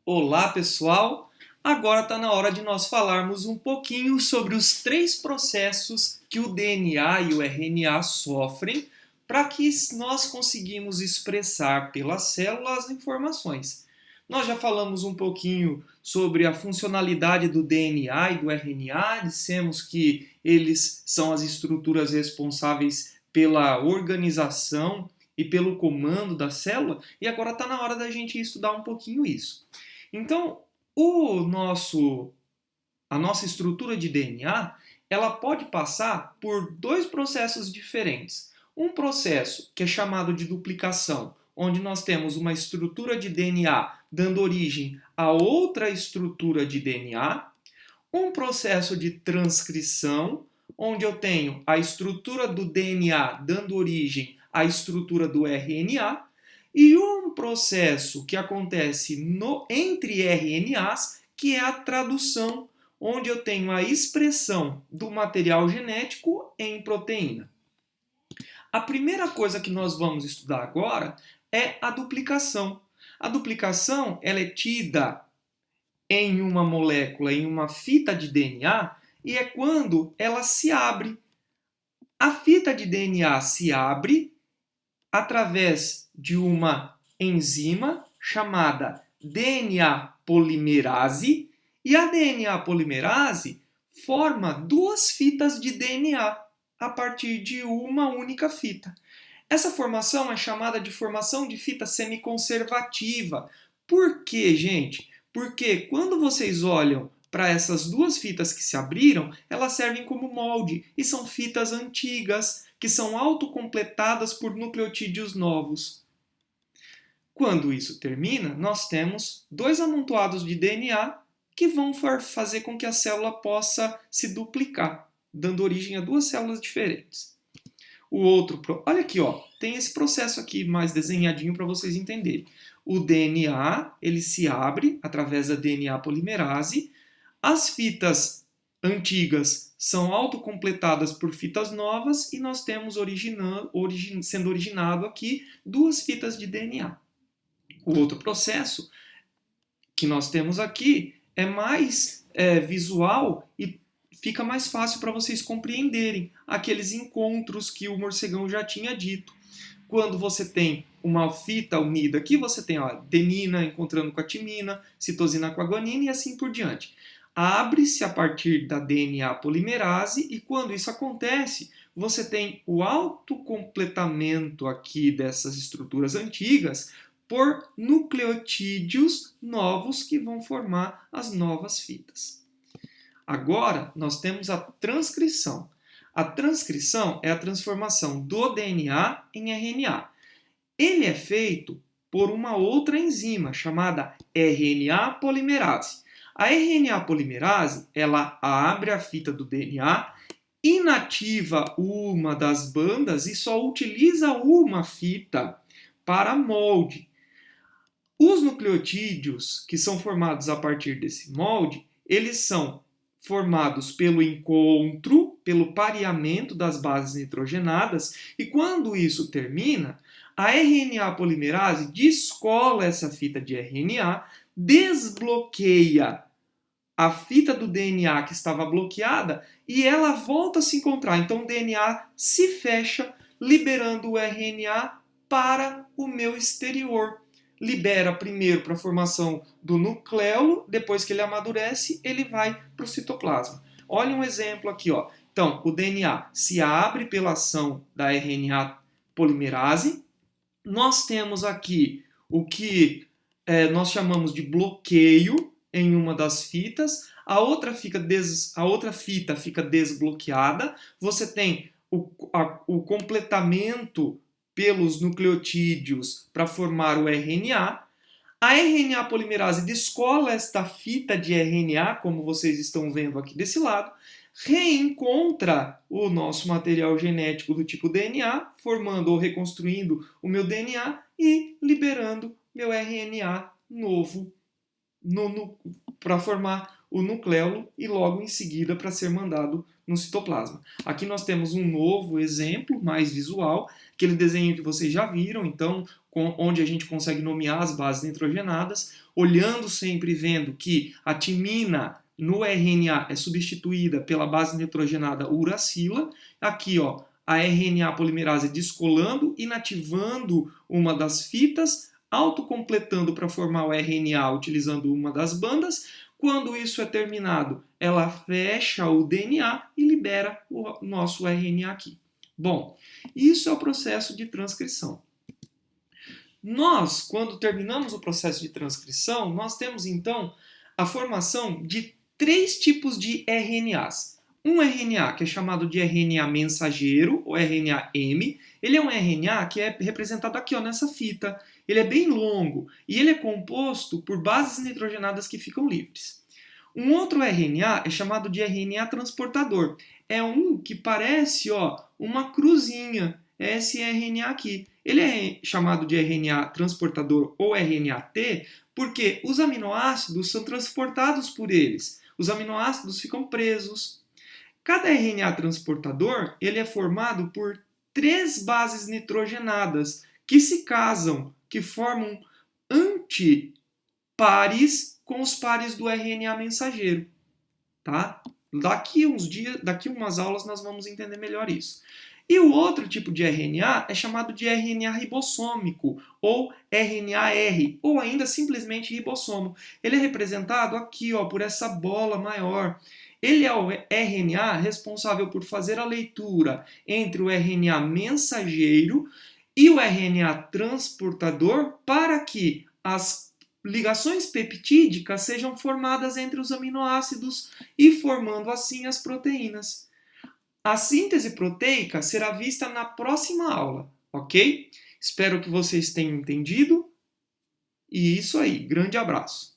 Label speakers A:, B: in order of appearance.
A: Olá, pessoal! Agora está na hora de nós falarmos um pouquinho sobre os três processos que o DNA e o RNA sofrem para que nós conseguimos expressar pela célula as informações. Nós já falamos um pouquinho sobre a funcionalidade do DNA e do RNA, dissemos que eles são as estruturas responsáveis pela organização e pelo comando da célula, e agora está na hora da gente estudar um pouquinho isso. Então, a nossa estrutura de DNA, ela pode passar por dois processos diferentes. Um processo que é chamado de duplicação, onde nós temos uma estrutura de DNA dando origem a outra estrutura de DNA. Um processo de transcrição, onde eu tenho a estrutura do DNA dando origem à estrutura do RNA, e um processo que acontece entre RNAs, que é a tradução, onde eu tenho a expressão do material genético em proteína. A primeira coisa que nós vamos estudar agora é a duplicação. A duplicação ela é tida em uma molécula, em uma fita de DNA, e é quando ela se abre. A fita de DNA se abre através de uma enzima chamada DNA polimerase, e a DNA polimerase forma duas fitas de DNA a partir de uma única fita. Essa formação é chamada de formação de fita semiconservativa. Por quê, gente? Porque quando vocês olham para essas duas fitas que se abriram, elas servem como molde e são fitas antigas que são autocompletadas por nucleotídeos novos. Quando isso termina, nós temos dois amontoados de DNA que vão fazer com que a célula possa se duplicar, dando origem a duas células diferentes. Olha aqui, ó, tem esse processo aqui mais desenhadinho para vocês entenderem. O DNA, ele se abre através da DNA polimerase. As fitas antigas são autocompletadas por fitas novas e nós temos sendo originado aqui duas fitas de DNA. O outro processo que nós temos aqui é mais visual e fica mais fácil para vocês compreenderem aqueles encontros que o morcegão já tinha dito. Quando você tem uma fita unida aqui, você tem a adenina encontrando com a timina, citosina com a guanina e assim por diante. Abre-se a partir da DNA polimerase e quando isso acontece, você tem o autocompletamento aqui dessas estruturas antigas por nucleotídeos novos que vão formar as novas fitas. Agora, nós temos a transcrição. A transcrição é a transformação do DNA em RNA. Ele é feito por uma outra enzima chamada RNA polimerase. A RNA polimerase, ela abre a fita do DNA, inativa uma das bandas e só utiliza uma fita para molde. Os nucleotídeos que são formados a partir desse molde, eles são formados pelo encontro, pelo pareamento das bases nitrogenadas, e quando isso termina, a RNA polimerase descola essa fita de RNA, desbloqueia a fita do DNA que estava bloqueada e ela volta a se encontrar. Então o DNA se fecha, liberando o RNA para o meu exterior. Libera primeiro para a formação do nucleolo, depois que ele amadurece, ele vai para o citoplasma. Olha um exemplo aqui, ó. Então, o DNA se abre pela ação da RNA polimerase. Nós temos aqui o que nós chamamos de bloqueio em uma das fitas. A outra fita fica desbloqueada. Você tem o completamento pelos nucleotídeos para formar o RNA. A RNA polimerase descola esta fita de RNA, como vocês estão vendo aqui desse lado, reencontra o nosso material genético do tipo DNA, formando ou reconstruindo o meu DNA e liberando meu RNA novo para formar o nucleolo e logo em seguida para ser mandado no citoplasma. Aqui nós temos um novo exemplo, mais visual, aquele desenho que vocês já viram, então, onde a gente consegue nomear as bases nitrogenadas, olhando sempre e vendo que a timina no RNA é substituída pela base nitrogenada uracila. Aqui, ó, a RNA polimerase descolando, inativando uma das fitas, autocompletando para formar o RNA utilizando uma das bandas. Quando isso é terminado, ela fecha o DNA e libera o nosso RNA aqui. Bom, isso é o processo de transcrição. Nós, quando terminamos o processo de transcrição, nós temos então a formação de 3 tipos de RNAs. Um RNA que é chamado de RNA mensageiro, ou RNA-M. Ele é um RNA que é representado aqui, ó, nessa fita. Ele é bem longo e ele é composto por bases nitrogenadas que ficam livres. Um outro RNA é chamado de RNA transportador. É um que parece, ó, uma cruzinha. É esse RNA aqui. Ele é chamado de RNA transportador ou RNA-T porque os aminoácidos são transportados por eles. Os aminoácidos ficam presos. Cada RNA transportador ele é formado por 3 bases nitrogenadas que se casam, que formam antipares com os pares do RNA mensageiro. Tá? Daqui umas aulas nós vamos entender melhor isso. E o outro tipo de RNA é chamado de RNA ribossômico, ou RNA-R, ou ainda simplesmente ribossomo. Ele é representado aqui, ó, por essa bola maior. Ele é o RNA responsável por fazer a leitura entre o RNA mensageiro e o RNA transportador para que as ligações peptídicas sejam formadas entre os aminoácidos e formando assim as proteínas. A síntese proteica será vista na próxima aula, ok? Espero que vocês tenham entendido. E isso aí, grande abraço.